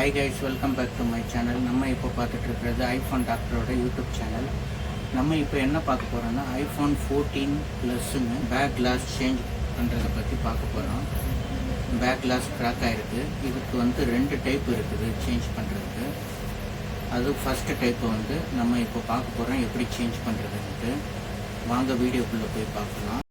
Hi guys, welcome back to my channel. நம்ம இப்போ பார்த்துட்டு இருக்கிறது ஐஃபோன் டாக்டரோட யூடியூப் சேனல். நம்ம இப்போ என்ன பார்க்க போகிறோம்னா ஐஃபோன் 14 ப்ளஸ்ஸுங்க பேக் கிளாஸ் சேஞ்ச் பண்ணுறதை பற்றி பார்க்க போகிறோம். பேக் கிளாஸ் க்ராக் ஆகிருக்கு. இதுக்கு ரெண்டு டைப் இருக்குது சேஞ்ச் பண்ணுறதுக்கு. அது ஃபஸ்ட்டு டைப்பை நம்ம இப்போ பார்க்க போகிறோம் எப்படி சேஞ்ச் பண்ணுறதுன்ட்டு. வாங்க வீடியோக்குள்ளே போய் பார்க்கலாம்.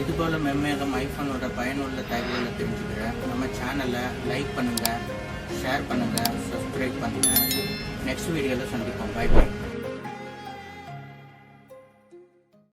இதுபோல் மென்மேலும் ஐஃபோனோட பயனுள்ள தகவலை தெரிஞ்சுக்கிறேன். நம்ம சேனலை லைக் பண்ணுங்கள், ஷேர் பண்ணுங்கள், சப்ஸ்கிரைப் பண்ணுங்கள். நெக்ஸ்ட் வீடியோவில் சந்திப்போம். Bye by.